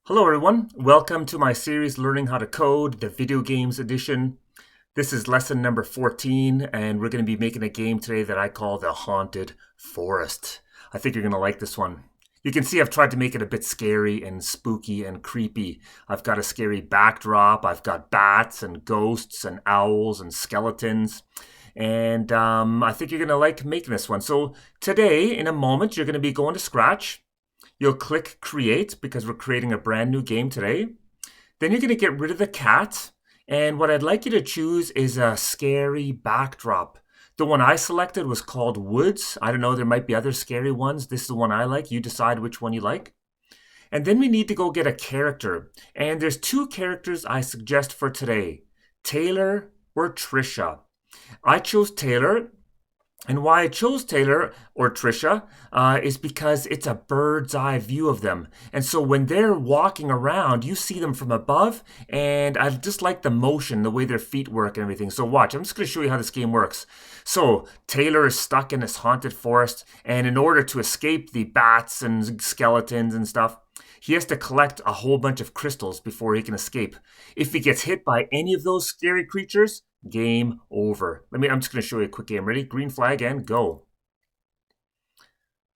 Hello everyone, welcome to my series Learning How to Code, the video games edition. This is lesson number 14 and we're going to be making a game today that I call the Haunted Forest. I think you're going to like this one. You can see I've tried to make it a bit scary and spooky and creepy. I've got a scary backdrop, I've got bats and ghosts and owls and skeletons. And I think you're going to like making this one. So today, in a moment, you're going to be going to Scratch. You'll click create because we're creating a brand new game today. Then you're going to get rid of the cat. And what I'd like you to choose is a scary backdrop. The one I selected was called Woods. I don't know, there might be other scary ones. This is the one I like. You decide which one you like. And then we need to go get a character. And there's two characters I suggest for today, Taylor or Trisha. I chose Taylor. And why I chose Taylor or Trisha is because it's a bird's eye view of them. And so when they're walking around, you see them from above. And I just like the motion, the way their feet work and everything. So watch, I'm just going to show you how this game works. So Taylor is stuck in this haunted forest. And in order to escape the bats and skeletons and stuff, he has to collect a whole bunch of crystals before he can escape. If he gets hit by any of those scary creatures, game over. I'm just going to show you a quick game. Ready? Green flag and go.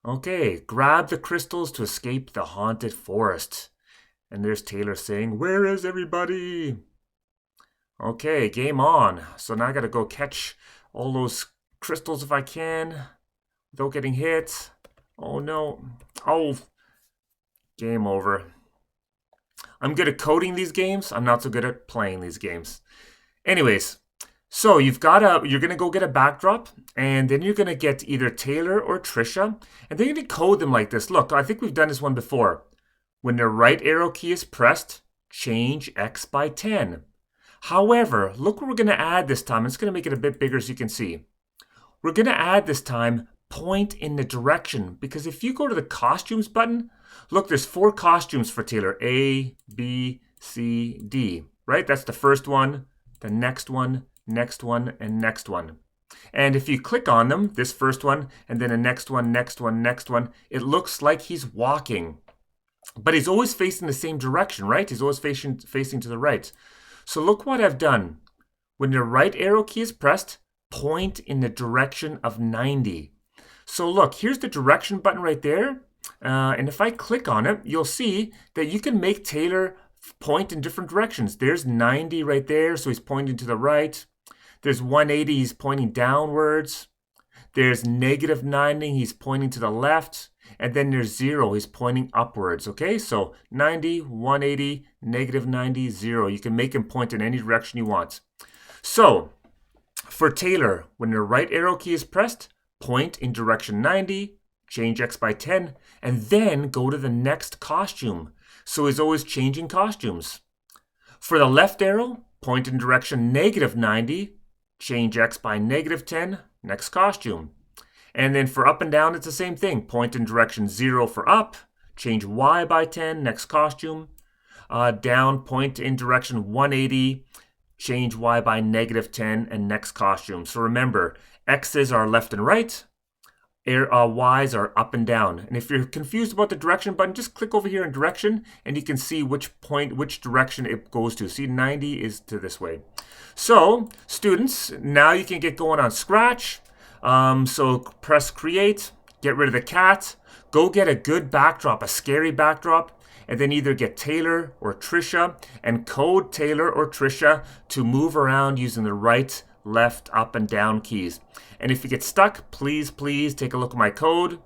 Okay, grab the crystals to escape the haunted forest. And there's Taylor saying, "Where is everybody?" Okay, game on. So now I got to go catch all those crystals if I can without getting hit. Oh no. Oh, game over. I'm good at coding these games. I'm not so good at playing these games. Anyways, so you're going to go get a backdrop, and then you're going to get either Taylor or Trisha, and then you're going to code them like this. Look, I think we've done this one before. When the right arrow key is pressed, change X by 10. However, look what we're going to add this time. It's going to make it a bit bigger so you can see. We're going to add this time point in the direction, because if you go to the costumes button, look, there's 4 costumes for Taylor. A, B, C, D, right? That's the first one, the next one, and next one. And if you click on them, this first one, and then the next one, it looks like he's walking. But he's always facing the same direction, right? He's always facing to the right. So look what I've done. When the right arrow key is pressed, point in the direction of 90. So look, here's the direction button right there. And if I click on it, you'll see that you can make Taylor point in different directions. There's 90 right there, so he's pointing to the right. There's 180, he's pointing downwards. There's negative 90, he's pointing to the left. And then there's 0, he's pointing upwards. Okay, so 90, 180, negative 90, 0. You can make him point in any direction you want. So for Taylor, when the right arrow key is pressed, point in direction 90, change X by 10, and then go to the next costume. So he's always changing costumes. For the left arrow, point in direction negative 90, change X by negative 10, next costume. And then for up and down, it's the same thing. Point in direction 0 for up, change Y by 10, next costume. Down, point in direction 180, change Y by negative 10, and next costume. So remember, X's are left and right, Y's are up and down. And if you're confused about the direction button, just click over here in direction and you can see which direction it goes to. See, 90 is to this way. So students, now you can get going on Scratch. So press create, get rid of the cat, go get a good backdrop, a scary backdrop, and then either get Taylor or Trisha and code Taylor or Trisha to move around using the right, left, up, and down keys. And if you get stuck, please take a look at my code.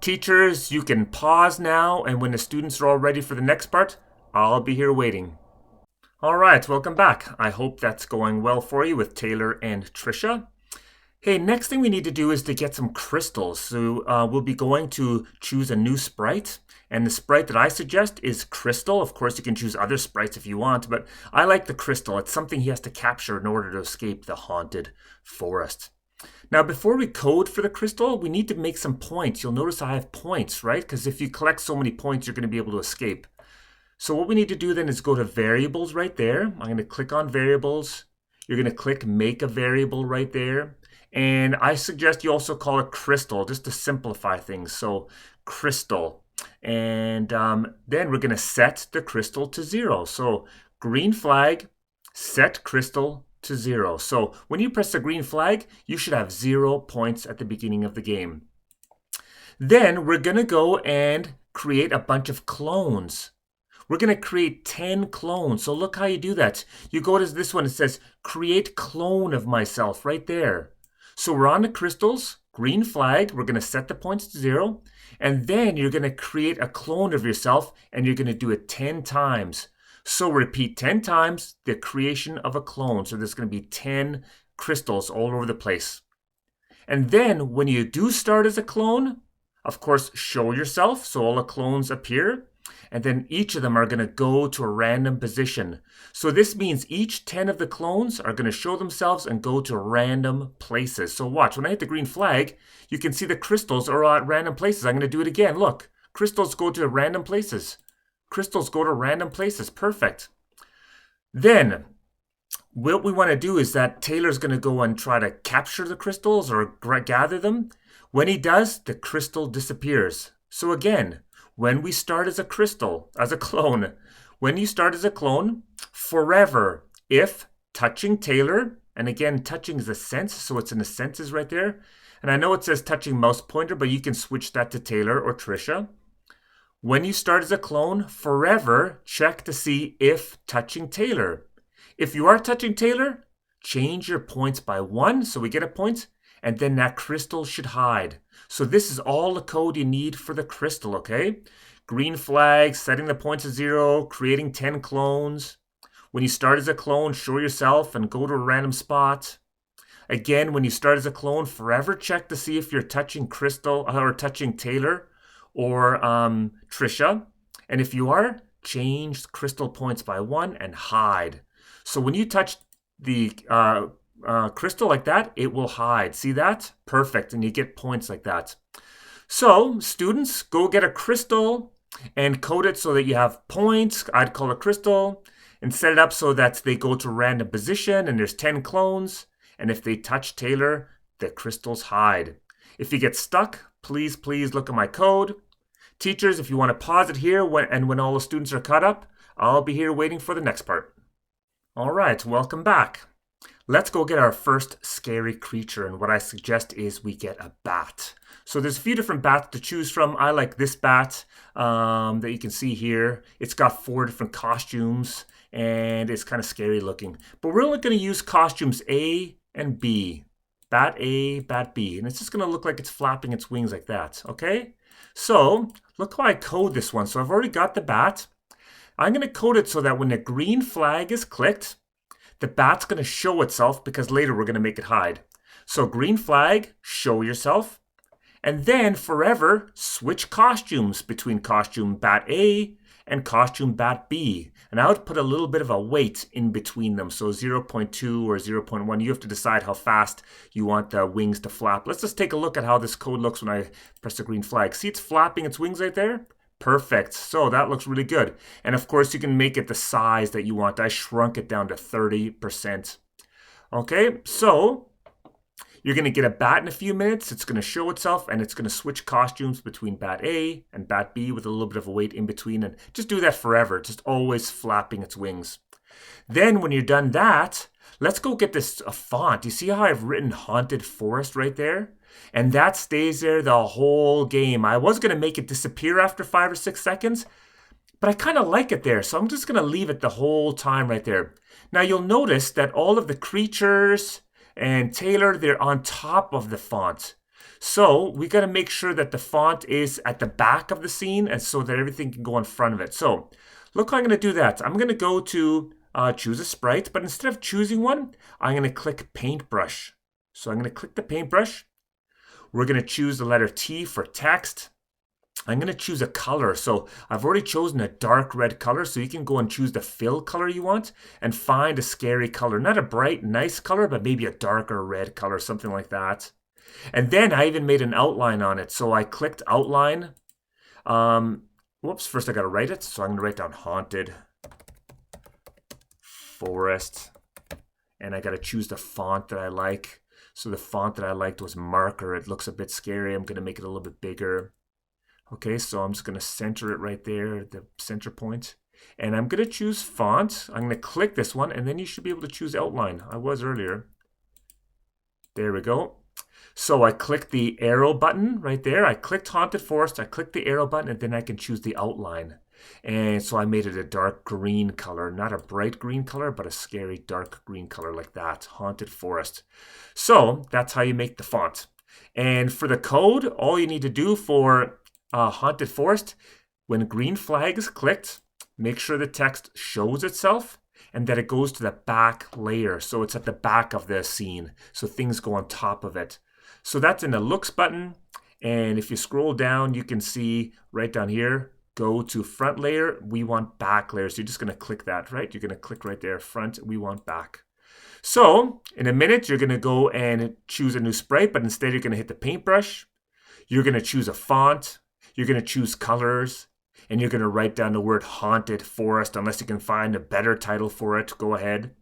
Teachers, you can pause now, and when the students are all ready for the next part, I'll be here waiting. All right, welcome back. I hope that's going well for you with Taylor and Trisha. Hey, next thing we need to do is to get some crystals. So we'll be going to choose a new sprite. And the sprite that I suggest is Crystal. Of course, you can choose other sprites if you want, but I like the Crystal. It's something he has to capture in order to escape the haunted forest. Now, before we code for the crystal, we need to make some points. You'll notice I have points, right? Because if you collect so many points, you're going to be able to escape. So what we need to do then is go to variables right there. I'm going to click on variables. You're going to click make a variable right there. And I suggest you also call it crystal just to simplify things. So crystal. And then we're going to set the crystal to 0. So green flag, set crystal to 0. So when you press the green flag, you should have 0 points at the beginning of the game. Then we're going to go and create a bunch of clones. We're going to create 10 clones. So look how you do that. You go to this one, it says create clone of myself right there. So we're on the crystals, green flag, we're going to set the points to 0. And then you're going to create a clone of yourself and you're going to do it 10 times. So repeat 10 times the creation of a clone. So there's going to be 10 crystals all over the place. And then when you do start as a clone, of course, show yourself. So all the clones appear. And then each of them are going to go to a random position. So this means each 10 of the clones are going to show themselves and go to random places. So watch, when I hit the green flag, you can see the crystals are at random places. I'm going to do it again. Look, crystals go to random places. Crystals go to random places. Perfect. Then what we want to do is that Taylor's going to go and try to capture the crystals or gather them. When he does, the crystal disappears. So again, when we start as a crystal, as a clone, when you start as a clone, forever, if touching Taylor, and again, touching is a sense, so it's in the senses right there. And I know it says touching mouse pointer, but you can switch that to Taylor or Trisha. When you start as a clone, forever, check to see if touching Taylor. If you are touching Taylor, change your points by 1, so we get a point, and then that crystal should hide. So this is all the code you need for the crystal, okay? Green flag, setting the points to 0, creating 10 clones. When you start as a clone, show yourself and go to a random spot. Again, when you start as a clone, forever check to see if you're touching Crystal or touching Taylor or Trisha. And if you are, change crystal points by 1 and hide. So when you touch the crystal like that, it will hide. See that? Perfect. And you get points like that. So students, go get a crystal and code it so that you have points. I'd call a crystal and set it up so that they go to a random position and there's 10 clones. And if they touch Taylor, the crystals hide. If you get stuck, please look at my code. Teachers, if you want to pause it here when all the students are caught up, I'll be here waiting for the next part. All right, welcome back. Let's go get our first scary creature, and what I suggest is we get a bat. So there's a few different bats to choose from. I like this bat that you can see here. It's got 4 different costumes, and it's kind of scary looking. But we're only going to use costumes A and B. Bat A, Bat B. And it's just going to look like it's flapping its wings like that, okay? So look how I code this one. So I've already got the bat. I'm going to code it so that when the green flag is clicked, the bat's going to show itself because later we're going to make it hide. So green flag, show yourself. And then forever, switch costumes between costume Bat A and costume Bat B. And I would put a little bit of a weight in between them. So 0.2 or 0.1, you have to decide how fast you want the wings to flap. Let's just take a look at how this code looks when I press the green flag. See it's flapping its wings right there? Perfect. So that looks really good. And of course, you can make it the size that you want. I shrunk it down to 30%. Okay, so you're going to get a bat in a few minutes. It's going to show itself, and it's going to switch costumes between Bat A and Bat B with a little bit of a weight in between. And just do that forever, just always flapping its wings. Then when you're done that, let's go get this font. You see how I've written Haunted Forest right there? And that stays there the whole game. I was going to make it disappear after 5 or 6 seconds, but I kind of like it there. So I'm just going to leave it the whole time right there. Now you'll notice that all of the creatures and Taylor, they're on top of the font. So we got to make sure that the font is at the back of the scene and so that everything can go in front of it. So look how I'm going to do that. I'm going to go to choose a sprite, but instead of choosing one, I'm going to click paintbrush. So I'm going to click the paintbrush. We're going to choose the letter T for text. I'm going to choose a color. So I've already chosen a dark red color, so you can go and choose the fill color you want and find a scary color. Not a bright, nice color, but maybe a darker red color, something like that. And then I even made an outline on it. So I clicked outline. First I got to write it. So I'm going to write down Haunted Forest. And I got to choose the font that I like. So the font that I liked was Marker. It looks a bit scary. I'm going to make it a little bit bigger. Okay, so I'm just going to center it right there, the center point. And I'm going to choose font. I'm going to click this one, and then you should be able to choose outline. I was earlier. There we go. So I click the arrow button right there. I clicked Haunted Forest. I clicked the arrow button, and then I can choose the outline. And so I made it a dark green color, not a bright green color, but a scary dark green color like that, Haunted Forest. So that's how you make the font. And for the code, all you need to do for Haunted Forest, when green flag is clicked, make sure the text shows itself and that it goes to the back layer. So it's at the back of the scene. So things go on top of it. So that's in the looks button. And if you scroll down, you can see right down here, go to front layer. We want back layer. So you're just going to click that, right? You're going to click right there, front. We want back. So in a minute, you're going to go and choose a new sprite, but instead you're going to hit the paintbrush. You're going to choose a font. You're going to choose colors. And you're going to write down the word Haunted Forest. Unless you can find a better title for it, go ahead.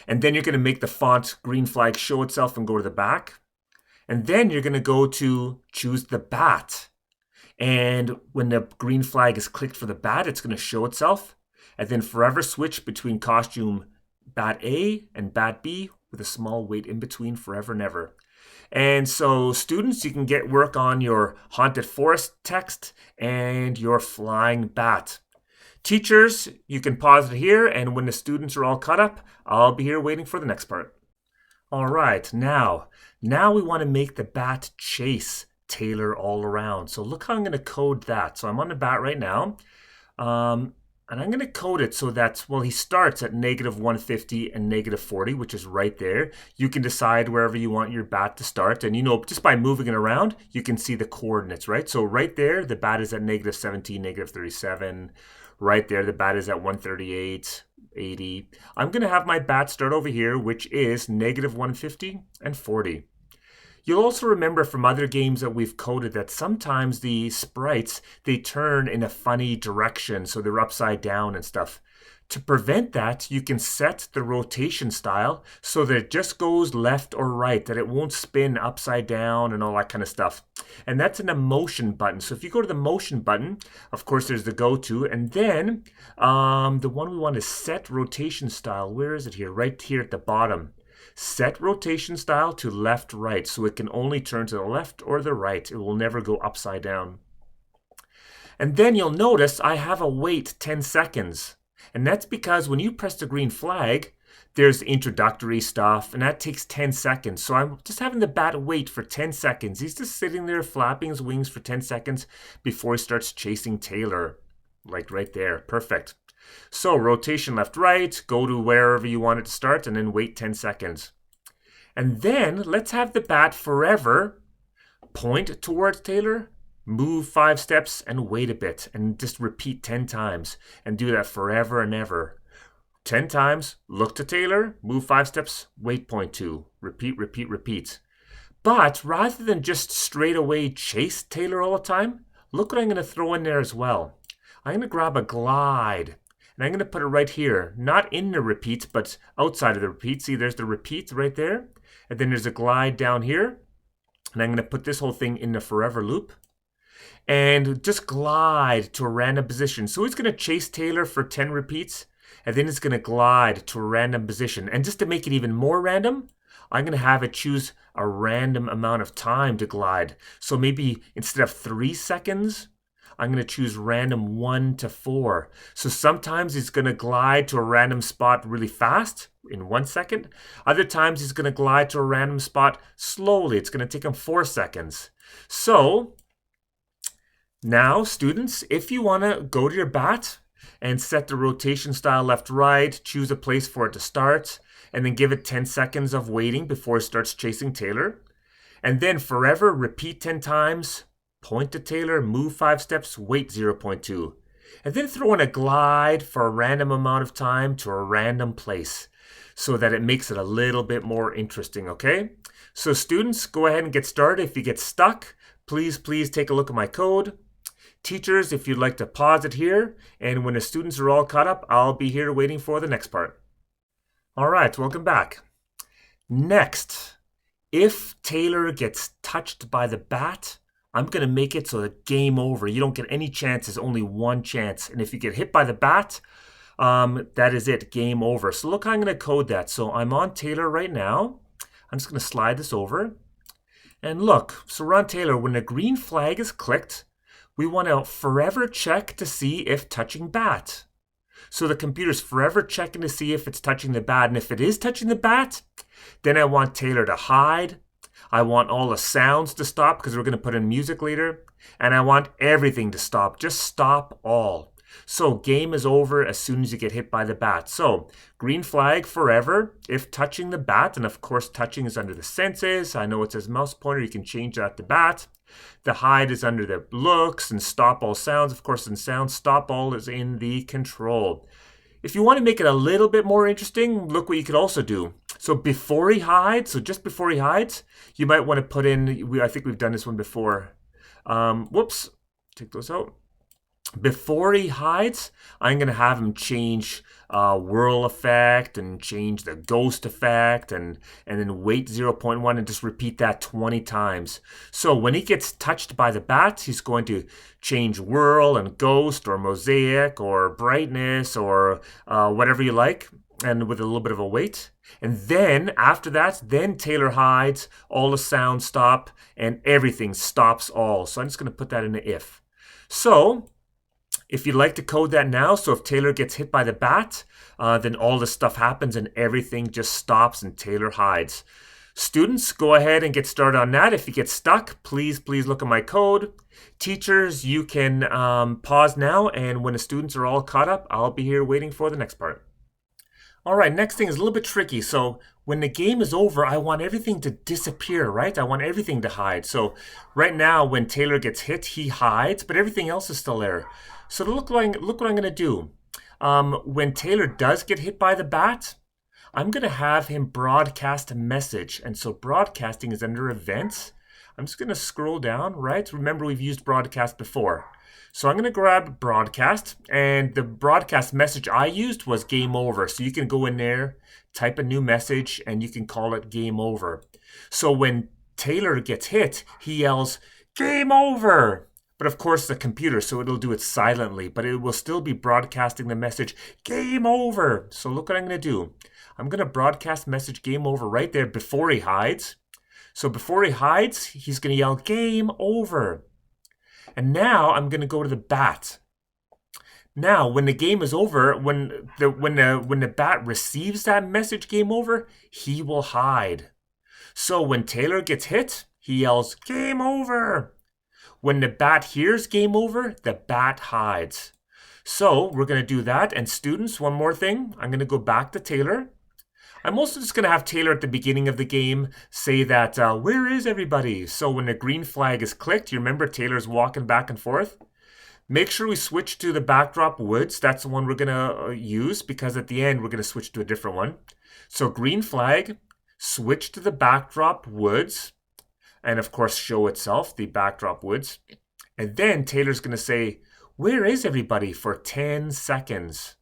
And then you're going to make the font green flag show itself and go to the back. And then you're going to go to choose the bat. And when the green flag is clicked for the bat, it's going to show itself. And then forever switch between costume bat A and bat B with a small wait in between, forever and ever. And so students, you can get work on your Haunted Forest text and your flying bat. Teachers, you can pause it here, and when the students are all caught up, I'll be here waiting for the next part. All right, now we want to make the bat chase Taylor all around. So look how I'm going to code that. So I'm on the bat right now. And I'm going to code it so that, well, he starts at -150 and -40, which is right there. You can decide wherever you want your bat to start. And, just by moving it around, you can see the coordinates, right? So right there, the bat is at -17, -37. Right there, the bat is at 138, 80. I'm going to have my bat start over here, which is -150 and 40. You'll also remember from other games that we've coded that sometimes the sprites, they turn in a funny direction, so they're upside down and stuff. To prevent that, you can set the rotation style so that it just goes left or right, that it won't spin upside down and all that kind of stuff. And that's in the motion button. So if you go to the motion button, of course, there's the go to, and then the one we want is set rotation style. Where is it here? Right here at the bottom. Set rotation style to left, right, so it can only turn to the left or the right. It will never go upside down. And then you'll notice I have a wait 10 seconds. And that's because when you press the green flag, there's introductory stuff, and that takes 10 seconds. So I'm just having the bat wait for 10 seconds. He's just sitting there flapping his wings for 10 seconds before he starts chasing Taylor. Like right there. Perfect. So rotation left, right, go to wherever you want it to start, and then wait 10 seconds. And then let's have the bat forever point towards Taylor, move 5 steps, and wait a bit, and just repeat 10 times, and do that forever and ever. 10 times, look to Taylor, move 5 steps, wait point 2, repeat, repeat, repeat. But rather than just straight away chase Taylor all the time, look what I'm going to throw in there as well. I'm going to grab a glide. And I'm going to put it right here, not in the repeat, but outside of the repeat. See, there's the repeat right there. And then there's a glide down here. And I'm going to put this whole thing in the forever loop. And just glide to a random position. So it's going to chase Taylor for 10 repeats. And then it's going to glide to a random position. And just to make it even more random, I'm going to have it choose a random amount of time to glide. So maybe instead of 3 seconds, I'm going to choose random 1 to 4. So sometimes it's going to glide to a random spot really fast in 1 second. Other times it's going to glide to a random spot slowly. It's going to take them 4 seconds. So now, students, if you want to go to your bat and set the rotation style left, right, choose a place for it to start, and then give it 10 seconds of waiting before it starts chasing Taylor. And then forever repeat 10 times. Point to Taylor, move 5 steps, wait 0.2. And then throw in a glide for a random amount of time to a random place so that it makes it a little bit more interesting, okay? So students, go ahead and get started. If you get stuck, please take a look at my code. Teachers, if you'd like to pause it here, and when the students are all caught up, I'll be here waiting for the next part. All right, welcome back. Next, if Taylor gets touched by the bat I'm going to make it so that game over. You don't get any chances, only one chance. And if you get hit by the bat, that is it, game over. So look how I'm going to code that. So I'm on Taylor right now. I'm just going to slide this over. And look, so we're on Taylor. When the green flag is clicked, we want to forever check to see if touching bat. So the computer's forever checking to see if it's touching the bat. And if it is touching the bat, then I want Taylor to hide. I want all the sounds to stop because we're going to put in music later. And I want everything to stop. Just stop all. So game is over as soon as you get hit by the bat. So green flag forever if touching the bat. And of course, touching is under the senses. I know it says mouse pointer. You can change that to bat. The hide is under the looks, and stop all sounds. Of course, in sound, stop all is in the control. If you want to make it a little bit more interesting, look what you could also do. So before he hides, so just before he hides, you might want to put in, I think we've done this one before. Whoops, take those out. Before he hides, I'm going to have him change whirl effect and change the ghost effect and then wait 0.1 and just repeat that 20 times. So when he gets touched by the bat, he's going to change whirl and ghost or mosaic or brightness or whatever you like, and with a little bit of a wait. And then after that, then Taylor hides, all the sounds stop, and everything stops all. So I'm just going to put that in the if. So if you'd like to code that now, so if Taylor gets hit by the bat, then all this stuff happens and everything just stops and Taylor hides. Students, go ahead and get started on that. If you get stuck, please look at my code. Teachers, you can pause now, and when the students are all caught up, I'll be here waiting for the next part. All right, next thing is a little bit tricky. So when the game is over, I want everything to disappear, right? I want everything to hide. So right now, when Taylor gets hit, he hides, but everything else is still there. So look what I'm going to do. When Taylor does get hit by the bat, I'm going to have him broadcast a message. And so broadcasting is under events. I'm just going to scroll down, right? Remember, we've used broadcast before. So I'm going to grab broadcast, and the broadcast message I used was game over. So you can go in there, type a new message, and you can call it game over. So when Taylor gets hit, he yells, game over. But of course, the computer, so it'll do it silently, but it will still be broadcasting the message, game over. So look what I'm going to do. I'm going to broadcast message game over right there before he hides. So before he hides, he's going to yell, game over. And now I'm going to go to the bat. Now, when the game is over, when the bat receives that message, game over, he will hide. So when Taylor gets hit, he yells, game over. When the bat hears game over, the bat hides. So we're going to do that. And students, one more thing. I'm going to go back to Taylor. I'm also just going to have Taylor at the beginning of the game say that, where is everybody? So when the green flag is clicked, you remember Taylor's walking back and forth. Make sure we switch to the backdrop woods. That's the one we're going to use, because at the end, we're going to switch to a different one. So green flag, switch to the backdrop woods, and of course, show itself, the backdrop woods. And then Taylor's going to say, where is everybody for 10 seconds?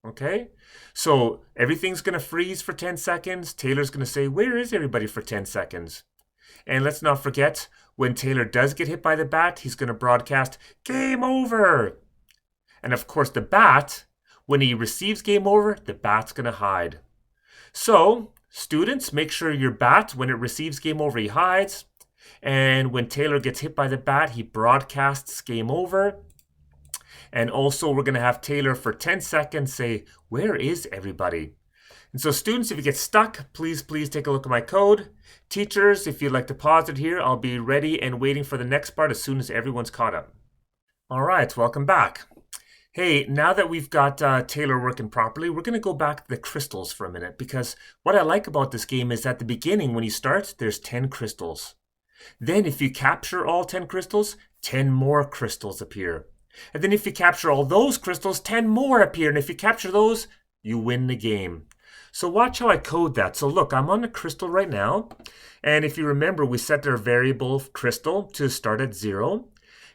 Okay, so everything's going to freeze for 10 seconds. Taylor's going to say, where is everybody for 10 seconds? And let's not forget, when Taylor does get hit by the bat, he's going to broadcast, game over. And of course, the bat, when he receives game over, the bat's going to hide. So, students, make sure your bat, when it receives game over, he hides. And when Taylor gets hit by the bat, he broadcasts game over. And also, we're going to have Taylor for 10 seconds say, where is everybody? And so students, if you get stuck, please take a look at my code. Teachers, if you'd like to pause it here, I'll be ready and waiting for the next part as soon as everyone's caught up. All right, welcome back. Hey, now that we've got Taylor working properly, we're going to go back to the crystals for a minute, because what I like about this game is at the beginning, when you start, there's 10 crystals. Then if you capture all 10 crystals, 10 more crystals appear. And then if you capture all those crystals, 10 more appear. And if you capture those, you win the game. So watch how I code that. So look, I'm on a crystal right now. And if you remember, we set our variable crystal to start at 0.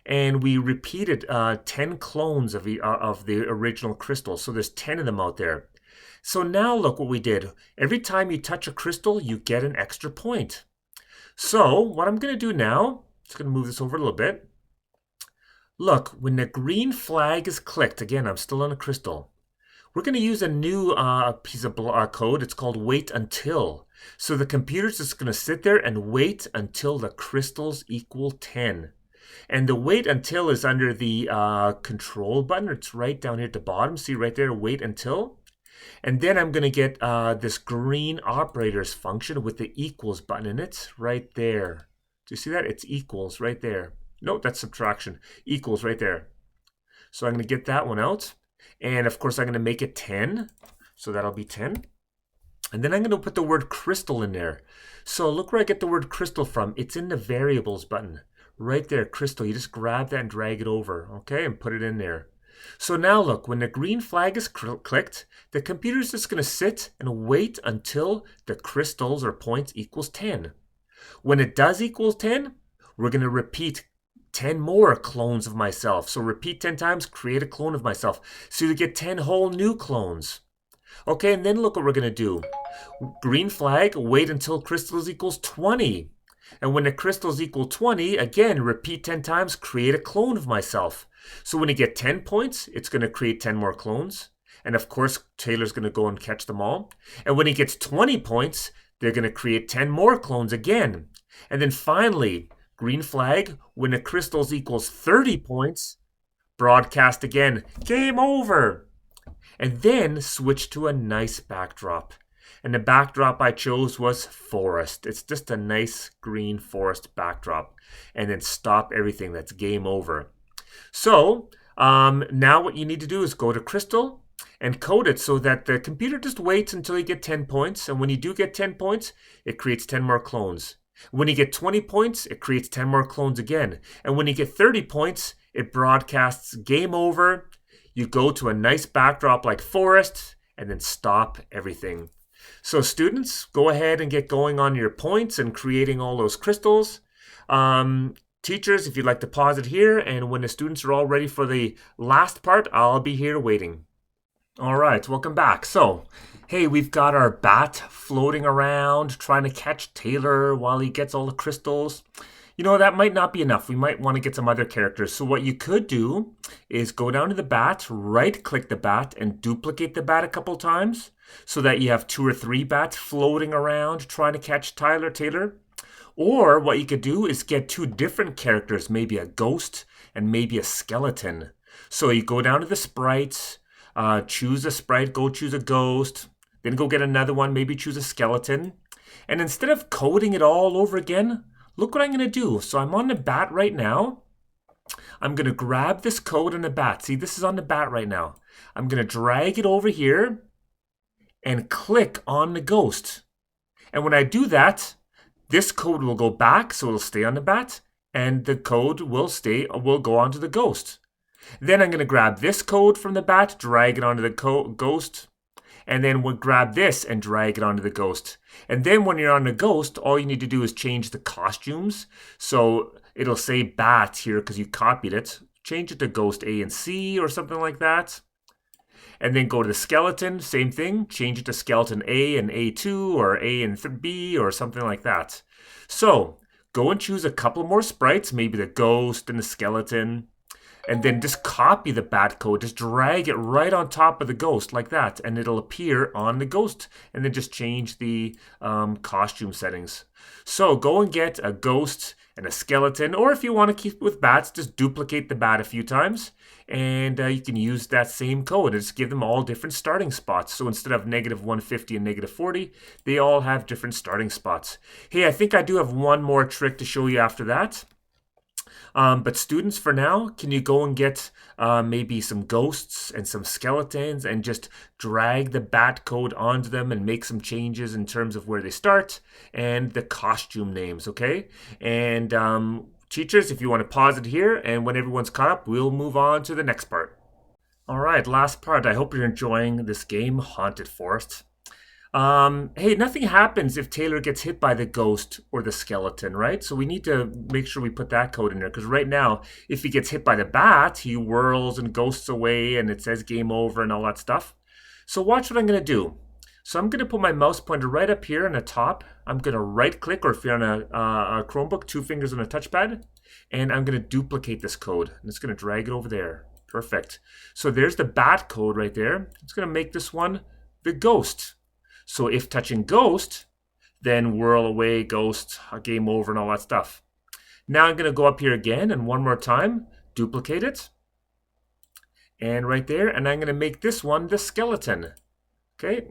And we repeated 10 clones of the original crystal. So there's 10 of them out there. So now look what we did. Every time you touch a crystal, you get an extra point. So what I'm going to do now Just going to move this over a little bit. Look, when the green flag is clicked, again, I'm still on a crystal. We're going to use a new piece of code. It's called wait until. So the computer's just going to sit there and wait until the crystals equal 10. And the wait until is under the control button. It's right down here at the bottom. See right there, wait until. And then I'm going to get this green operators function with the equals button in it right there. Do you see that? It's equals right there. Nope, that's subtraction. Equals right there. So I'm going to get that one out. And of course, I'm going to make it 10. So that'll be 10. And then I'm going to put the word crystal in there. So look where I get the word crystal from. It's in the variables button. Right there, crystal. You just grab that and drag it over, okay, and put it in there. So now look, when the green flag is clicked, the computer's just going to sit and wait until the crystals or points equals 10. When it does equals 10, we're going to repeat 10 more clones of myself. So repeat 10 times, create a clone of myself. So you get 10 whole new clones. Okay, and then look what we're going to do. Green flag, wait until crystals equals 20. And when the crystals equal 20, again, repeat 10 times, create a clone of myself. So when you get 10 points, it's going to create 10 more clones. And of course, Taylor's going to go and catch them all. And when he gets 20 points, they're going to create 10 more clones again. And then finally, green flag, when the crystals equals 30 points, broadcast again, game over. And then switch to a nice backdrop. And the backdrop I chose was forest. It's just a nice green forest backdrop. And then stop everything. That's game over. So now what you need to do is go to Crystal and code it so that the computer just waits until you get 10 points. And when you do get 10 points, it creates 10 more clones. When you get 20 points, it creates 10 more clones again. And when you get 30 points, it broadcasts game over. You go to a nice backdrop like forest and then stop everything. So students, go ahead and get going on your points and creating all those crystals. Teachers, if you'd like to pause it here, and when the students are all ready for the last part, I'll be here waiting. All right, welcome back. So, hey, we've got our bat floating around trying to catch Taylor while he gets all the crystals. You know, that might not be enough. We might want to get some other characters. So what you could do is go down to the bat, right-click the bat, and duplicate the bat a couple times so that you have 2 or 3 bats floating around trying to catch Taylor. Or what you could do is get 2 different characters, maybe a ghost and maybe a skeleton. So you go down to the sprites, choose a sprite, go choose a ghost, then go get another one, maybe choose a skeleton. And instead of coding it all over again, look what I'm going to do. So I'm on the bat right now. I'm going to grab this code on the bat. See, this is on the bat right now. I'm going to drag it over here and click on the ghost. And when I do that, this code will go back, so it'll stay on the bat, and the code will go onto the ghost. Then I'm going to grab this code from the bat, drag it onto the ghost, and then we'll grab this and drag it onto the ghost. And then when you're on the ghost, all you need to do is change the costumes. So it'll say bat here because you copied it. Change it to ghost A and C or something like that. And then go to the skeleton, same thing. Change it to skeleton A and A2 or A and B or something like that. So go and choose a couple more sprites, maybe the ghost and the skeleton. And then just copy the bat code. Just drag it right on top of the ghost like that. And it'll appear on the ghost. And then just change the costume settings. So go and get a ghost and a skeleton. Or if you want to keep with bats, just duplicate the bat a few times. And you can use that same code and just give them all different starting spots. So instead of -150 and -40, they all have different starting spots. Hey, I think I do have one more trick to show you after that. But students, for now, can you go and get maybe some ghosts and some skeletons and just drag the bat code onto them and make some changes in terms of where they start and the costume names, okay? And teachers, if you want to pause it here, and when everyone's caught up, we'll move on to the next part. All right, last part. I hope you're enjoying this game, Haunted Forest. Hey, nothing happens if Taylor gets hit by the ghost or the skeleton, right? So we need to make sure we put that code in there, because right now, if he gets hit by the bat, he whirls and ghosts away and it says game over and all that stuff. So watch what I'm going to do. So I'm going to put my mouse pointer right up here on the top. I'm going to right click, or if you're on a Chromebook, 2 fingers on a touchpad, and I'm going to duplicate this code. I'm just going to drag it over there. Perfect. So there's the bat code right there. It's going to make this one the ghost. So if touching ghost, then whirl away, ghost, game over, and all that stuff. Now I'm going to go up here again, and one more time, duplicate it. And right there, and I'm going to make this one the skeleton. Okay.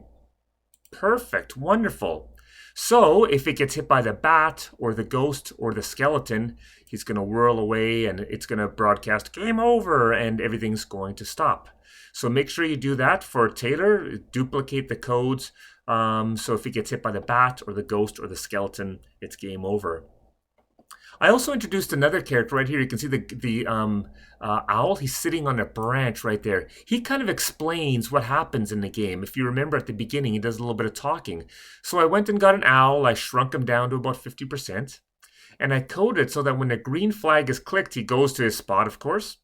Perfect. Wonderful. So if it gets hit by the bat or the ghost or the skeleton, he's going to whirl away and it's going to broadcast game over and everything's going to stop. So make sure you do that for Taylor. Duplicate the codes. So if he gets hit by the bat or the ghost or the skeleton, it's game over. I also introduced another character right here. You can see the owl. He's sitting on a branch right there. He kind of explains what happens in the game. If you remember at the beginning, he does a little bit of talking. So I went and got an owl. I shrunk him down to about 50%. And I coded so that when the green flag is clicked, he goes to his spot, of course.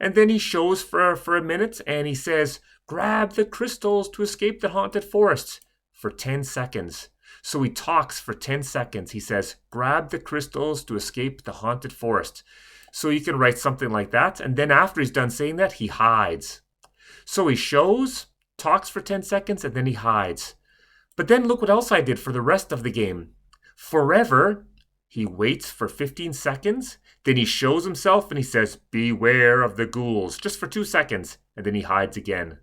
And then he shows for a minute and he says, grab the crystals to escape the haunted forest for 10 seconds. So he talks for 10 seconds. He says, grab the crystals to escape the haunted forest. So you can write something like that. And then after he's done saying that, he hides. So he shows, talks for 10 seconds, and then he hides. But then look what else I did for the rest of the game. Forever, he waits for 15 seconds. Then he shows himself and he says, beware of the ghouls, just for 2 seconds. And then he hides again.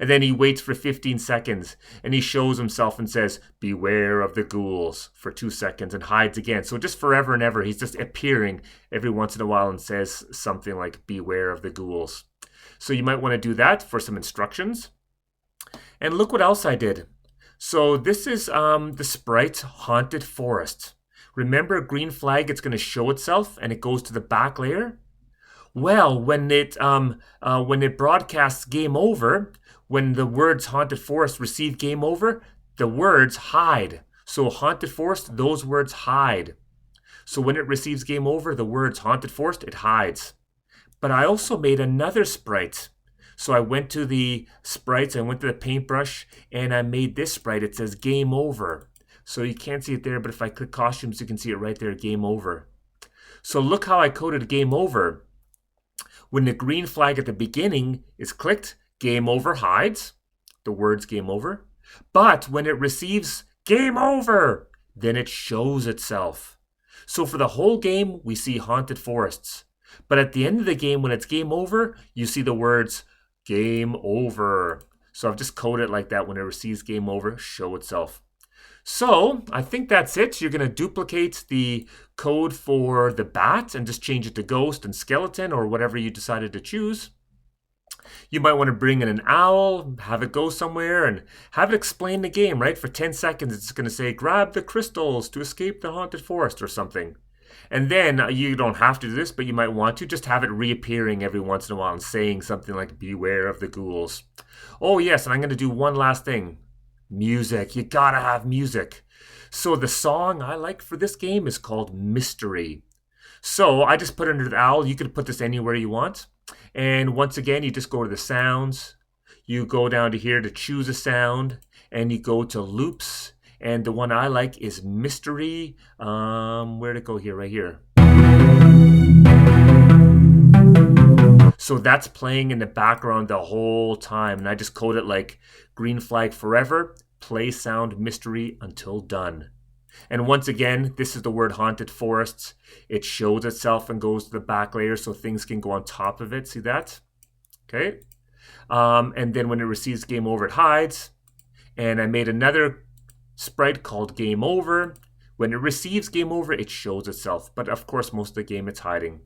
And then he waits for 15 seconds and he shows himself and says, beware of the ghouls, for 2 seconds, and hides again. So just forever and ever, he's just appearing every once in a while and says something like, beware of the ghouls. So you might want to do that for some instructions. And look what else I did. So this is the sprite Haunted Forest. Remember, green flag, it's going to show itself and it goes to the back layer. Well, when it broadcasts game over, when the words Haunted Forest receive game over, the words hide. So Haunted Forest, those words hide. So when it receives game over, the words Haunted Forest, it hides. But I also made another sprite. So I went to the sprites, I went to the paintbrush, and I made this sprite. It says game over. So you can't see it there, but if I click costumes, you can see it right there, game over. So look how I coded game over. When the green flag at the beginning is clicked, game over hides, the words game over. But when it receives game over, then it shows itself. So for the whole game, we see haunted forests. But at the end of the game, when it's game over, you see the words game over. So I've just coded it like that. When it receives game over, show itself. So I think that's it. You're going to duplicate the code for the bat and just change it to ghost and skeleton or whatever you decided to choose. You might want to bring in an owl, have it go somewhere, and have it explain the game, right? For 10 seconds, it's going to say, grab the crystals to escape the haunted forest or something. And then you don't have to do this, but you might want to just have it reappearing every once in a while and saying something like, beware of the ghouls. Oh, yes, and I'm going to do one last thing. Music. You gotta have music. So the song I like for this game is called Mystery. So I just put it under the owl. You could put this anywhere you want. And once again, you just go to the sounds. You go down to here to choose a sound. And you go to loops. And the one I like is Mystery. Where'd it go here? Right here. So that's playing in the background the whole time. And I just code it like green flag forever, play sound mystery until done. And once again, this is the word haunted forests. It shows itself and goes to the back layer so things can go on top of it. See that? Okay. And then when it receives game over, it hides. And I made another sprite called game over. When it receives game over, it shows itself. But of course, most of the game it's hiding.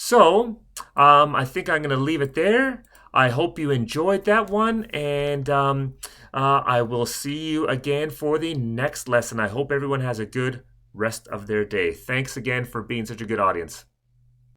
So I think I'm going to leave it there. I hope you enjoyed that one, and I will see you again for the next lesson. I hope everyone has a good rest of their day. Thanks again for being such a good audience.